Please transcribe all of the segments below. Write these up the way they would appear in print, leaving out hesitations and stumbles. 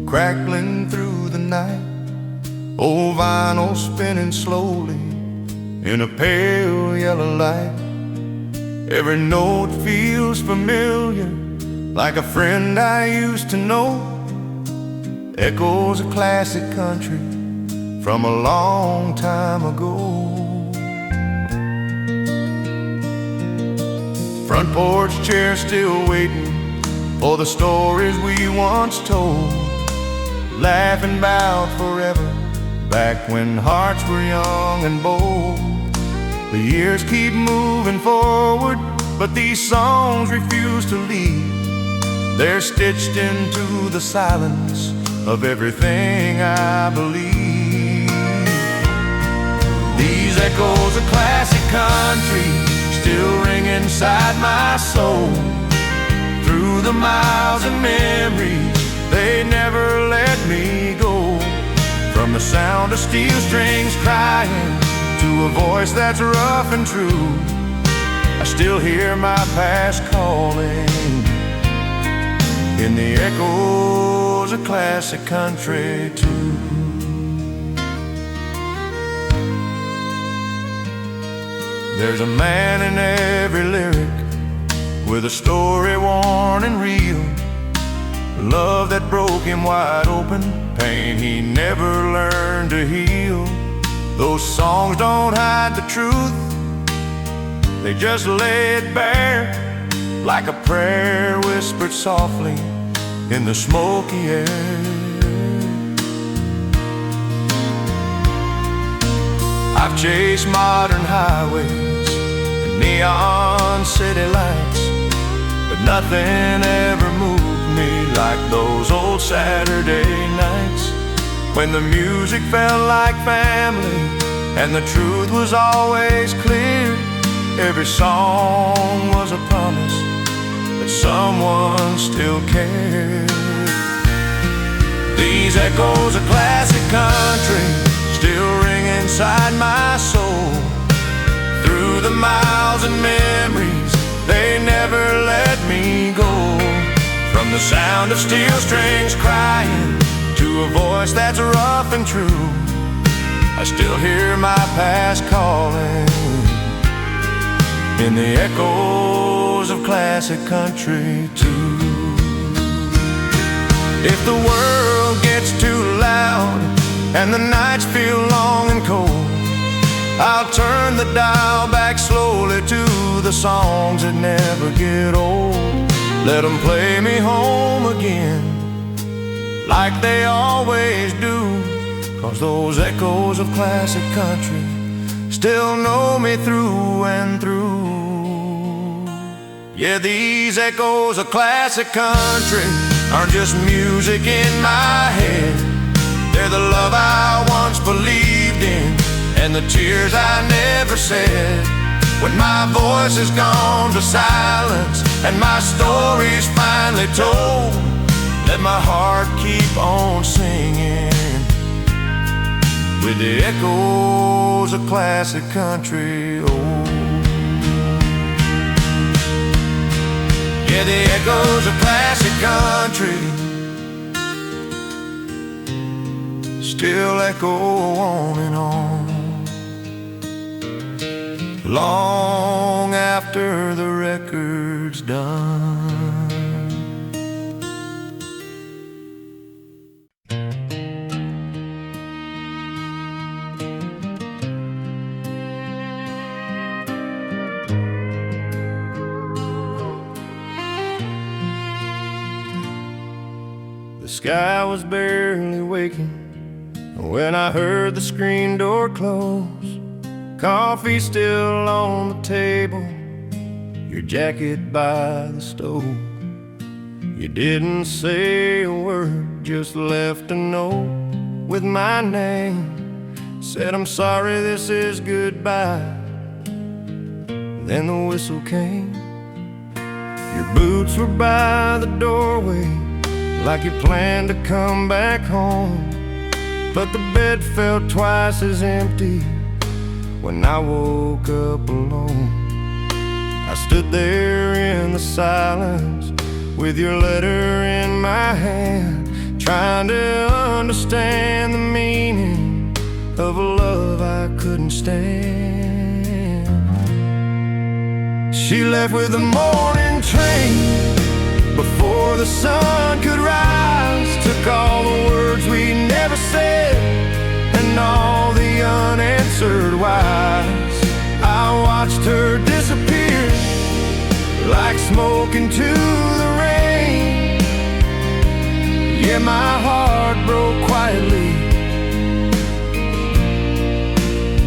crackling through the night. Old vinyl spinning slowly in a pale yellow light. Every note feels familiar, like a friend I used to know. Echoes of classic country from a long time ago. Front porch chair still waiting for the stories we once told, laughing about forever, back when hearts were young and bold. The years keep moving forward, but these songs refuse to leave. They're stitched into the silence of everything I believe. These echoes of classic country still ring inside my soul. Through the miles and memories, they never let me go. From the sound of steel strings crying to a voice that's rough and true, I still hear my past calling in the echoes of classic country too. There's a man in every lyric with a story worn and real. Love that broke him wide open, pain he never learned to heal. Those songs don't hide the truth, they just lay it bare, like a prayer whispered softly in the smoky air. I've chased modern highways and neon city lights, but nothing ever moved me like those old Saturday nights, when the music felt like family and the truth was always clear. Every song was a promise that someone still cared. These echoes of classic country still ring inside my soul. Through the miles and memories, they never let me go. From the sound of steel strings crying to a voice that's rough and true, I still hear my past calling in the echoes of classic country too. If the world gets too loud and the nights feel long and cold, I'll turn the dial back slowly to the songs that never get old. Let them play me home again like they always do, 'cause those echoes of classic country still know me through and through. Yeah, these echoes of classic country aren't just music in my head. They're the love I once believed in and the tears I never said. When my voice is gone to silence and my story's finally told, let my heart keep on singing with the echoes of classic country. Oh, yeah, the echoes of classic country still echo on and on, long after the record's done. The sky was barely waking when I heard the screen door close. Coffee still on the table, your jacket by the stove. You didn't say a word, just left a note with my name. Said, I'm sorry, this is goodbye. Then the whistle came. Your boots were by the doorway, like you planned to come back home. But the bed felt twice as empty when I woke up alone. I stood there in the silence with your letter in my hand, trying to understand the meaning of a love I couldn't stand. She left with the morning train before the sun could rise, took all the words we never said and all the unanswered whys. I watched her disappear like smoke into the rain. Yeah, my heart broke quietly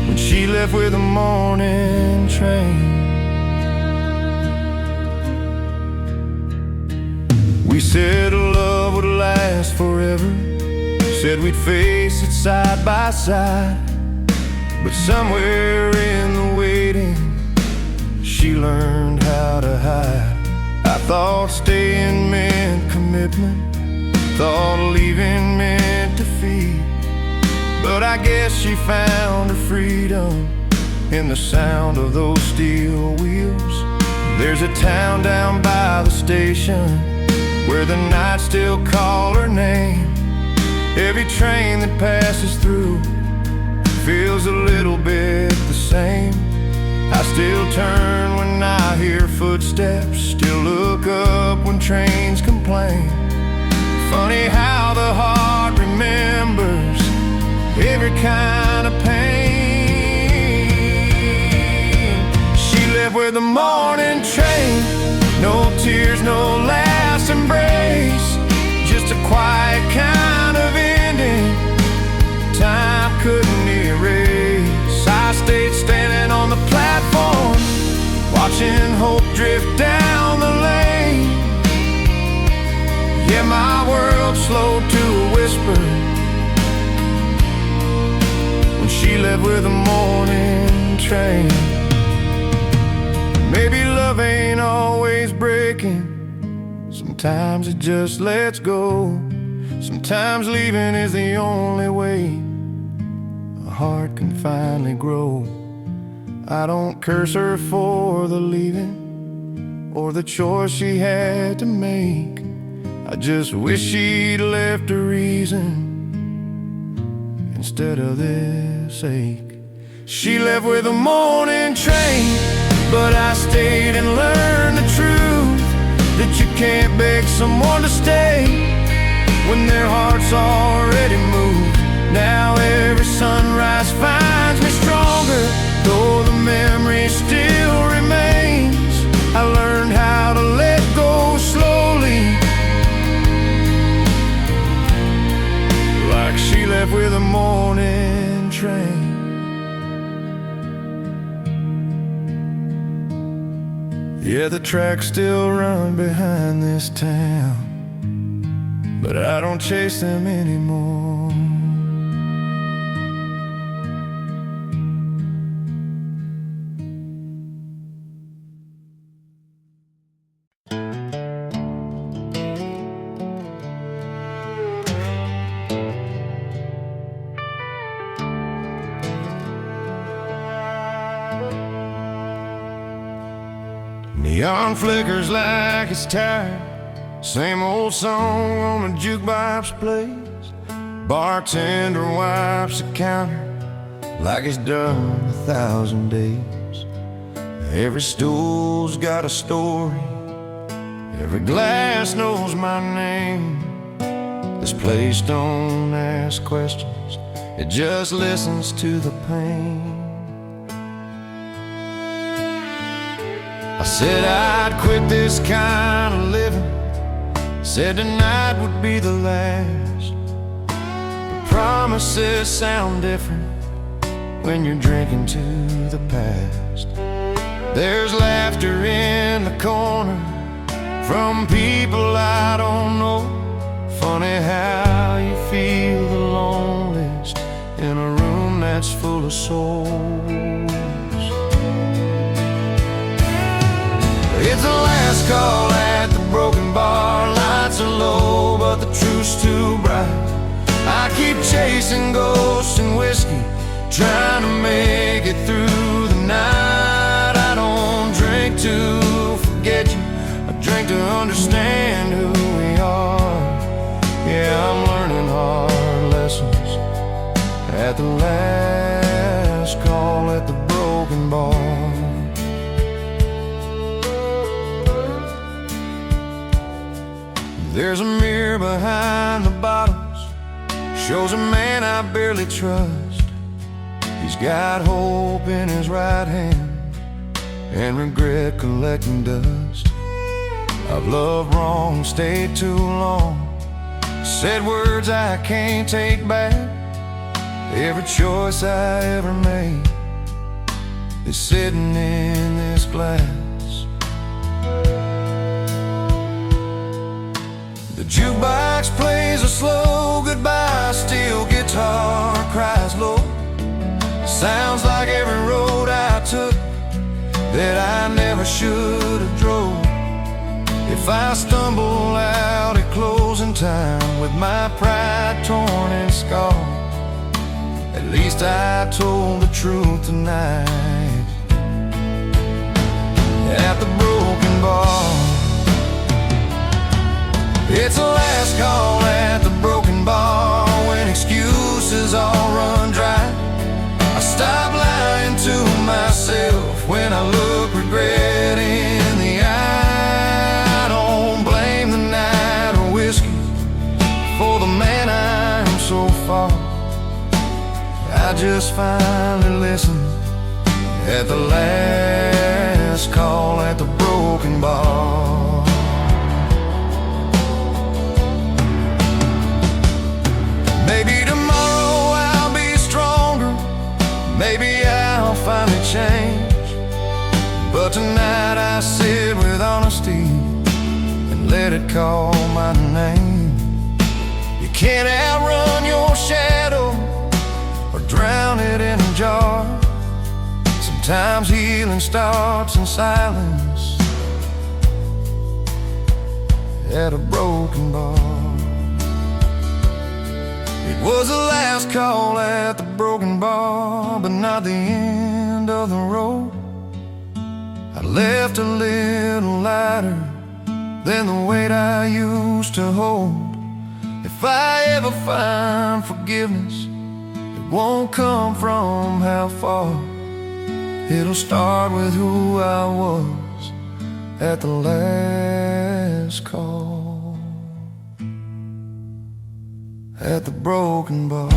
when she left with the morning train. We said love would last forever, said we'd face it side by side. But somewhere in the waiting, she learned how to hide. I thought staying meant commitment, thought leaving meant defeat. But I guess she found her freedom in the sound of those steel wheels. There's a town down by the station where the nights still call her name. Every train that passes through feels a little bit the same. I still turn when I hear footsteps, still look up when trains complain. Funny how the heart remembers every kind of pain. She left with the morning train, no tears, no last embrace, just a quiet kind of ending time couldn't erase. I stayed standing on the platform, watching hope drift down the lane. Yeah, my world slowed to a whisper when she left with the morning train. Maybe love ain't always breaking, sometimes it just lets go. Sometimes leaving is the only way a heart can finally grow. I don't curse her for the leaving or the choice she had to make. I just wish she'd left a reason instead of this ache. She left with a morning train, but I stayed and learned the truth that you can't beg someone to stay when their heart's already moved. Now every sunrise finds me stronger, though the memory still remains. I learned how to let go slowly, like she left with a morning train. Yeah, the tracks still run behind this town, but I don't chase them anymore. Neon flickers like it's tired, same old song on the jukebox plays. Bartender wipes the counter like it's done 1,000 days. Every stool's got a story, every glass knows my name. This place don't ask questions, it just listens to the pain. I said I'd quit this kind of living, said tonight would be the last. But promises sound different when you're drinking to the past. There's laughter in the corner from people I don't know. Funny how you feel the loneliest in a room that's full of souls. It's the last call at the broken bar. Lights are low, but the truth's too bright. I keep chasing ghosts and whiskey, trying to make it through the night. I don't drink to forget you, I drink to understand who we are. Yeah, I'm learning at the last call at the broken bar. There's a mirror behind the bottles, shows a man I barely trust. He's got hope in his right hand and regret collecting dust. I've loved wrong, stayed too long, said words I can't take back. Every choice I ever made is sitting in this glass. The jukebox plays a slow goodbye, steel guitar cries low. Sounds like every road I took that I never should have drove. If I stumble out at closing time with my pride torn and scarred, at least I told the truth tonight at the broken bar. It's the last call at the broken bar, when excuses all run dry. I stop lying to myself when I look regret in the eye. I don't blame the night or whiskey for the man I'm so far. I just finally listened at the last call at the broken bar. Maybe tomorrow I'll be stronger, maybe I'll finally change, but tonight I sit with honesty and let it call my name. You can't outrun your shadow or drown it in a jar. Sometimes healing starts in silence at a broken bar. It was the last call at the broken bar, but not the end of the road. I left a little lighter than the weight I used to hold. If I ever find forgiveness, it won't come from how far. It'll start with who I was at the last call at the broken bar.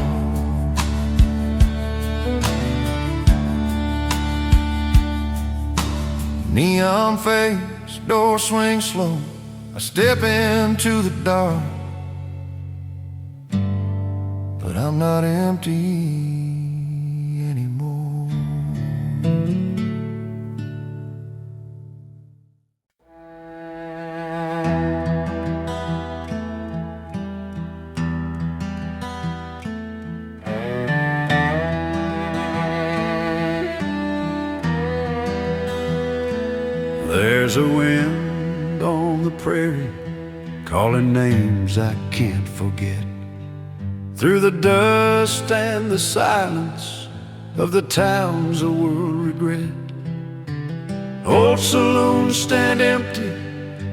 Neon fades, door swings slow, I step into the dark, but I'm not empty anymore. There's a wind on the prairie calling names I can't forget, through the dust and the silence of the towns the world regret. Old saloons stand empty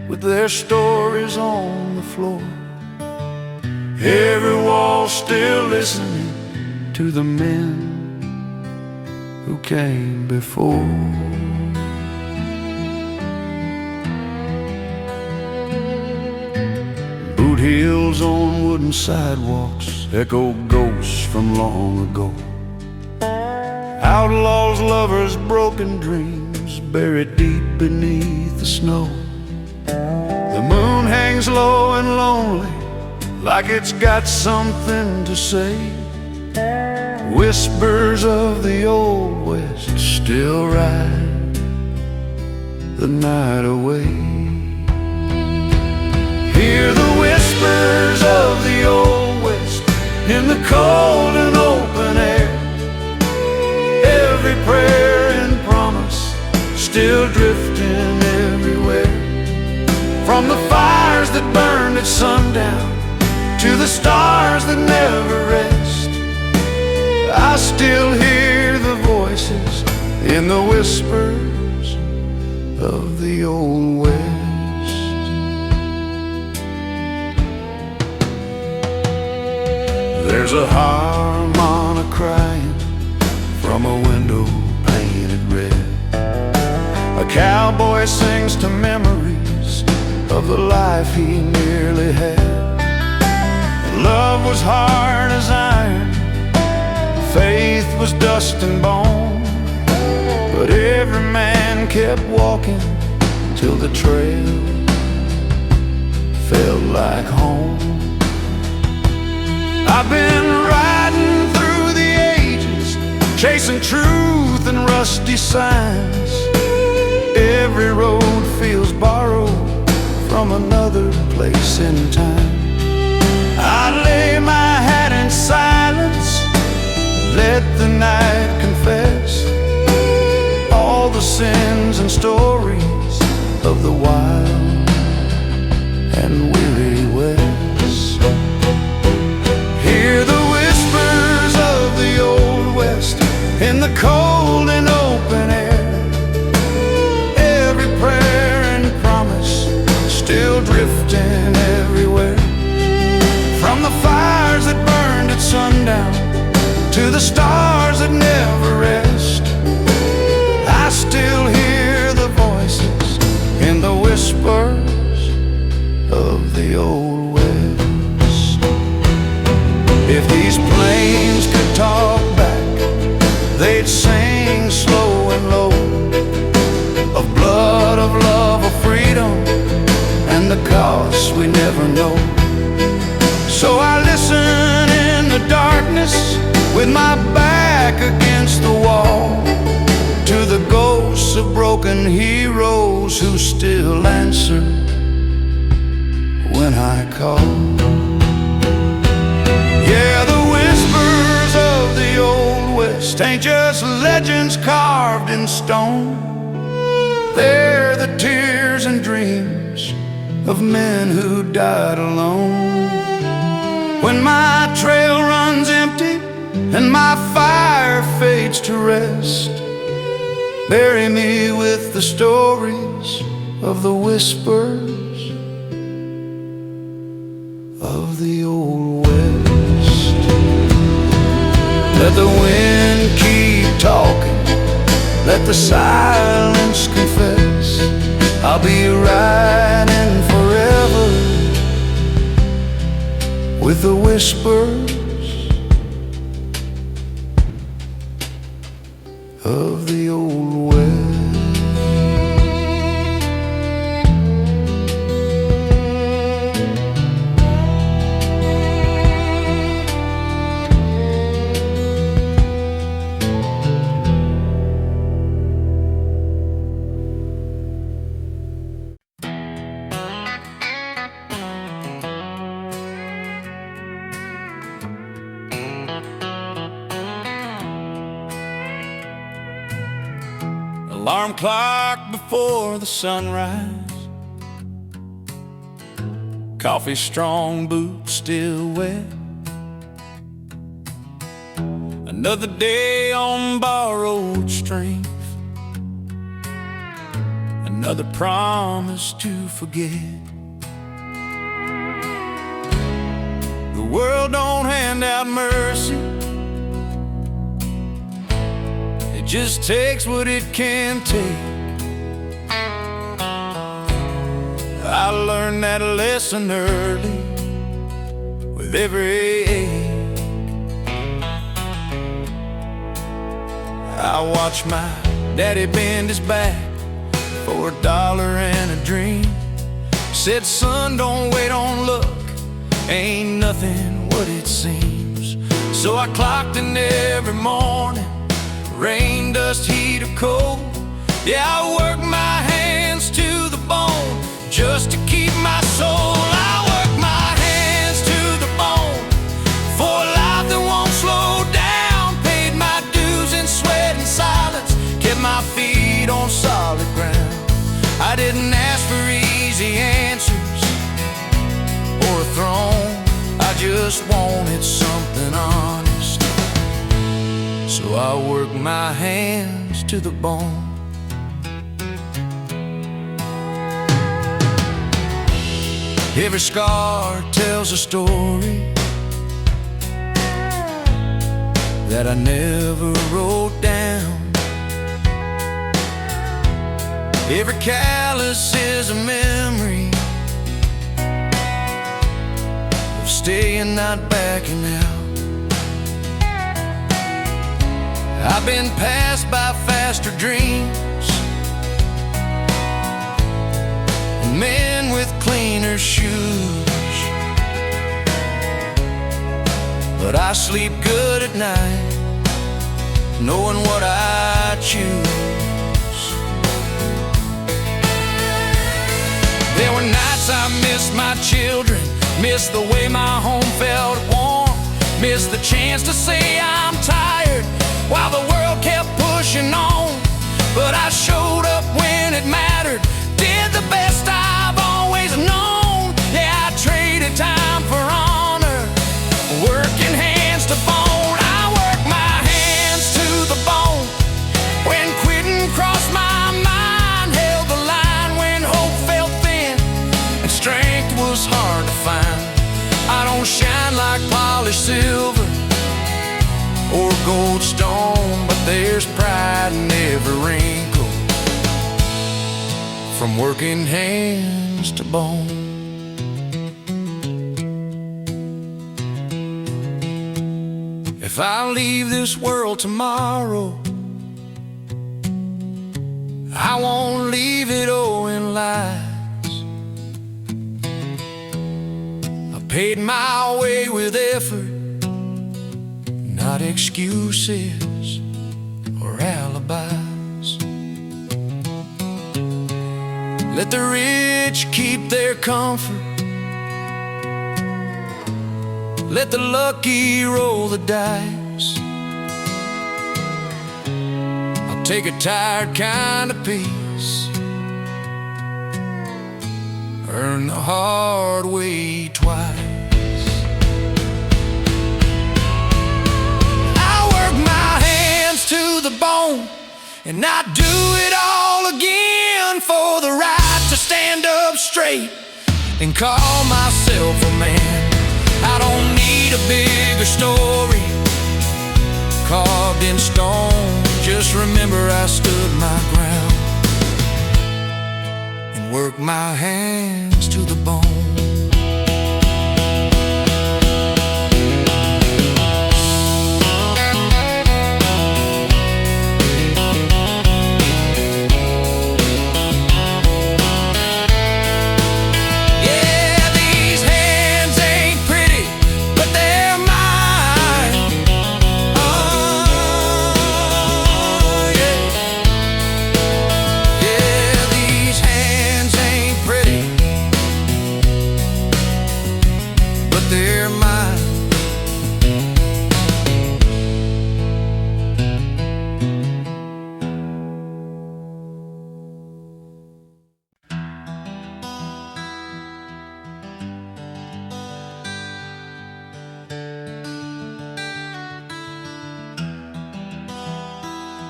with their stories on the floor, every wall still listening to the men who came before. Boot heels on wooden sidewalks echo ghosts from long ago. Outlaws, lovers, broken dreams buried deep beneath the snow. The moon hangs low and lonely, like it's got something to say. Whispers of the old West still ride the night away. Hear the whispers of the old West in the cold and open air. Every prayer and promise still drifting everywhere. From the fires that burned at sundown to the stars that never rest, I still hear the voices in the whispers of the old West. There's a harmonic mama crying from a window painted red. A cowboy sings to memories of the life he nearly had. Love was hard as iron, faith was dust and bone, but every man kept walking till the trail felt like home. I've been riding through the ages, chasing truth and rusty signs. Every road feels borrowed from another place in time. I lay my hat in silence, let the night confess all the sins and stories of the wild and weary West. Hear the whispers of the old West in the cold and open air. Every prayer and promise still drifting everywhere. From the fires that burned at sundown to the stars that never rest, I still hear the voices in the whispers of the old West. If these plains could talk back, they'd sing slow and low of blood, of love, of freedom, and the cost we never know. So I listen in the darkness with my back against the wall to the ghosts of broken heroes who still answer when I call. Yeah, the whispers of the old West ain't just legends carved in stone. They're the tears and dreams of men who died alone. When my trail runs empty and my fire fades to rest, bury me with the stories of the whispers of the old West. Let the wind keep talking, let the silence confess, I'll be riding forever with the whispers of the old West. Alarm clock before the sunrise, coffee strong, boots still wet. Another day on borrowed strength, another promise to forget. The world don't hand out mercy, it just takes what it can take. I learned that lesson early with every ache. I watched my daddy bend his back for $1 and a dream. Said, son, don't wait on luck, ain't nothing what it seems. So I clocked in every morning, rain, dust, heat, or cold. Yeah, I work my hands to the bone just to keep my soul. I work my hands to the bone for a life that won't slow down. Paid my dues in sweat and silence, kept my feet on solid ground. I didn't ask for easy answers or a throne, I just wanted something honest. So I work my hands to the bone. Every scar tells a story that I never wrote down. Every callous is a memory of staying, not backing out. I've been passed by faster dreams and men with cleaner shoes, but I sleep good at night knowing what I choose. There were nights I missed my children, missed the way my home felt warm, missed the chance to say I'm tired while the world kept pushing on. But I showed up when it mattered, did the best I've always known. Yeah, I traded time for honor, working hands to bone. I worked my hands to the bone when quitting crossed my mind, held the line when hope felt thin and strength was hard to find. I don't shine like polished silver or gold stone, but there's pride in every wrinkle, from working hands to bone. If I leave this world tomorrow, I won't leave it owing lies. I paid my way with effort, not excuses or alibis. Let the rich keep their comfort, let the lucky roll the dice. I'll take a tired kind of peace, earn the hard way twice. To the bone, and I do it all again for the right to stand up straight and call myself a man. I don't need a bigger story carved in stone. Just remember I stood my ground and worked my hands to the bone.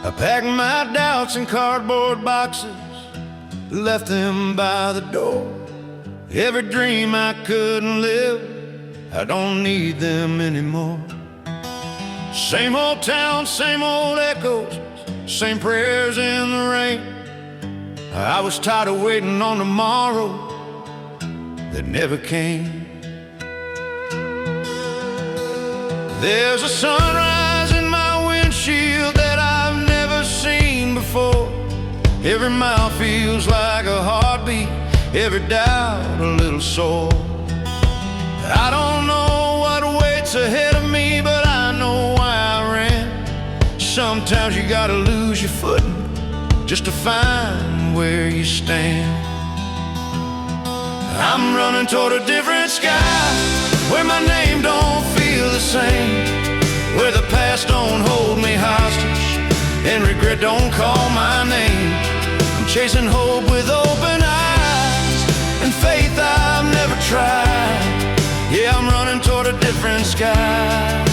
I packed my doubts in cardboard boxes, left them by the door. Every dream I couldn't live, I don't need them anymore. Same old town, same old echoes, same prayers in the rain. I was tired of waiting on tomorrow that never came. There's a sunrise in my windshield that I've never seen before. Every mile feels like a heartbeat, every doubt a little sore. I don't know what waits ahead of me, but I know why I ran. Sometimes you gotta lose your footing just to find where you stand. I'm running toward a different sky, where my name don't feel the same, where the past don't hold me hostage and regret don't call my name. I'm chasing hope with open eyes and faith I've never tried. Yeah, I'm running toward a different sky.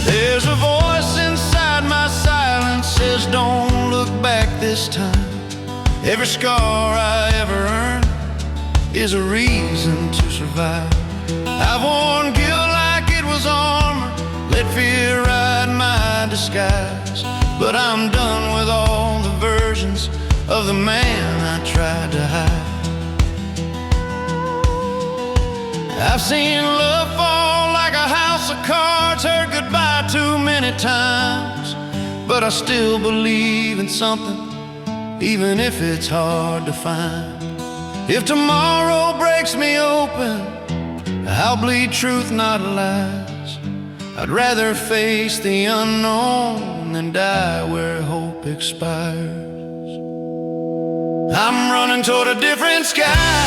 There's a voice inside my silence says don't look back this time. Every scar I ever earned is a reason to survive. I've worn guilt let fear ride my disguise. But I'm done with all the versions of the man I tried to hide. I've seen love fall like a house of cards, heard goodbye too many times, but I still believe in something, even if it's hard to find. If tomorrow breaks me open, I'll bleed truth, not lies. I'd rather face the unknown than die where hope expires. I'm running toward a different sky,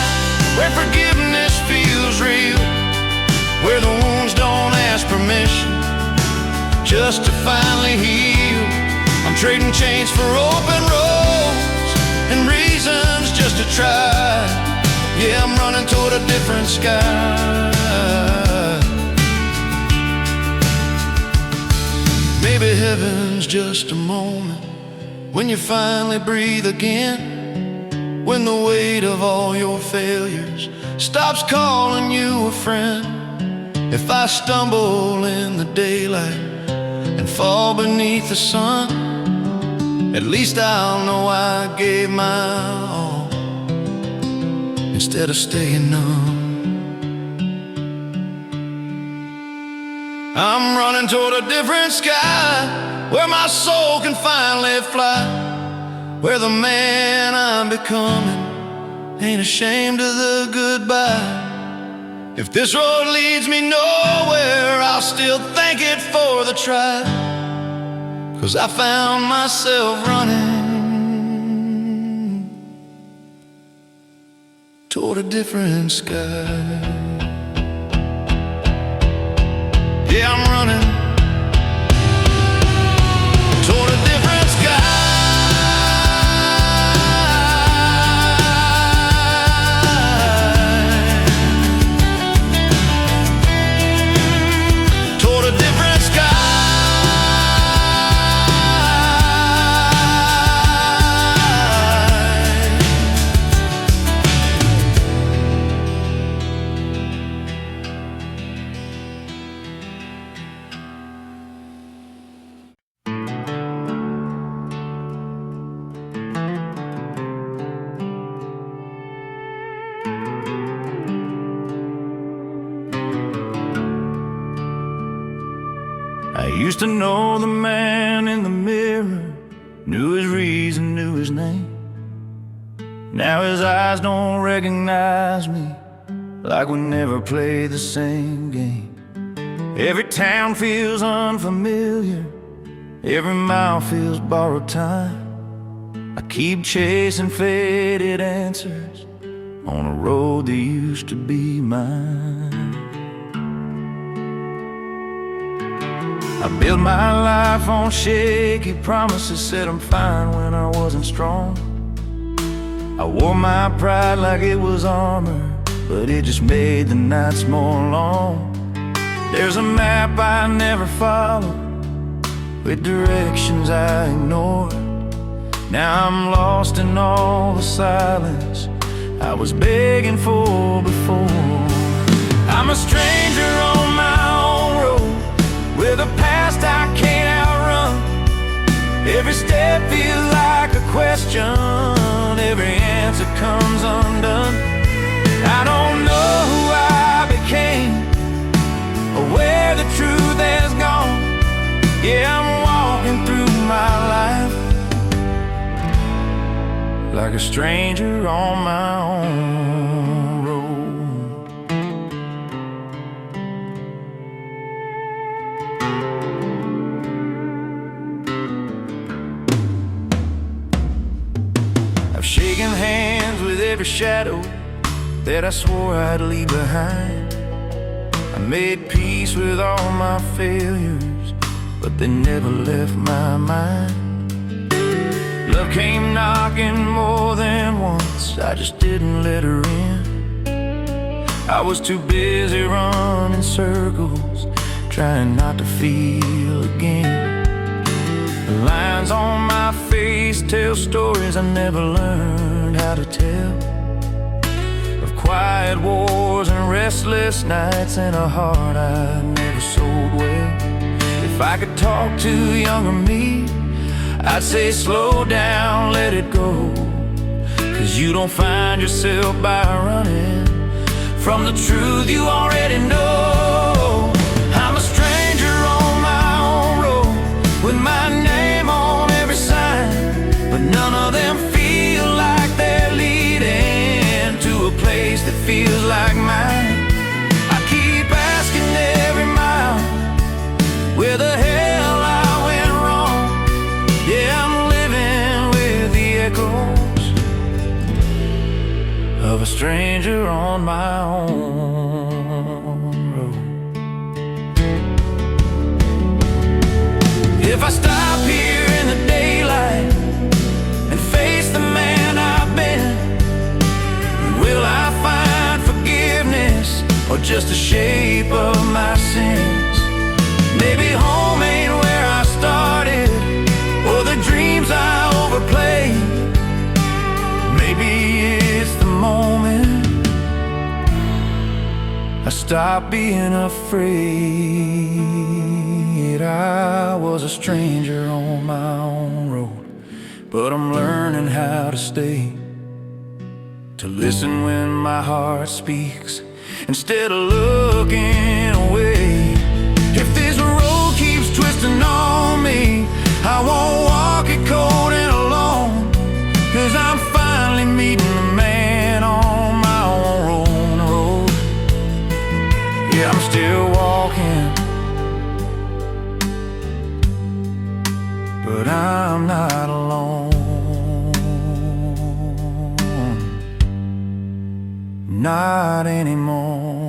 where forgiveness feels real, where the wounds don't ask permission just to finally heal. I'm trading chains for open roads and reasons just to try. Yeah, I'm running toward a different sky. Maybe heaven's just a moment when you finally breathe again, when the weight of all your failures stops calling you a friend. If I stumble in the daylight and fall beneath the sun, at least I'll know I gave my all instead of staying numb. I'm running toward a different sky, where my soul can finally fly, where the man I'm becoming ain't ashamed of the goodbye. If this road leads me nowhere, I'll still thank it for the try, 'cause I found myself running toward a different sky. Yeah, I'm running toward a different sky. I used to know the man in the mirror, knew his reason, knew his name. Now his eyes don't recognize me, like we never played the same game. Every town feels unfamiliar, every mile feels borrowed time. I keep chasing faded answers on a road that used to be mine. I built my life on shaky promises, said I'm fine when I wasn't strong. I wore my pride like it was armor, but it just made the nights more long. There's a map I never followed, with directions I ignored. Now I'm lost in all the silence I was begging for before. I'm a stranger on my own road, with a past I can't outrun. Every step feels like a question, every answer comes undone. I don't know who I became, or where the truth has gone. Yeah, I'm walking through my life like a stranger on my own road. I've shaken hands with every shadow that I swore I'd leave behind. I made peace with all my failures, but they never left my mind. Love came knocking more than once, I just didn't let her in. I was too busy running circles, trying not to feel again. The lines on my face tell stories I never learned how to tell, of quiet wars and restless nights and a heart I never sold well. If I could talk to younger me, I'd say slow down, let it go. 'Cause you don't find yourself by running from the truth you already know. I'm a stranger on my own road, with my name on every sign, but none of them feel like they're leading to a place that feels like mine. I keep asking every mile where the hell I went wrong. Yeah, I'm living with the echoes of a stranger on my own road. If I stop here in the daylight and face the man I've been, will I find forgiveness or just the shape of my sins? Maybe home ain't where I started, or the dreams I overplayed. Maybe it's the moment I stopped being afraid. I was a stranger on my own road, but I'm learning how to stay, to listen when my heart speaks instead of looking away. If this road keeps twisting on me, I won't walk it cold and alone, 'cause I'm finally meeting the man on my own road. Yeah, I'm still walking, but I'm not alone. Not anymore.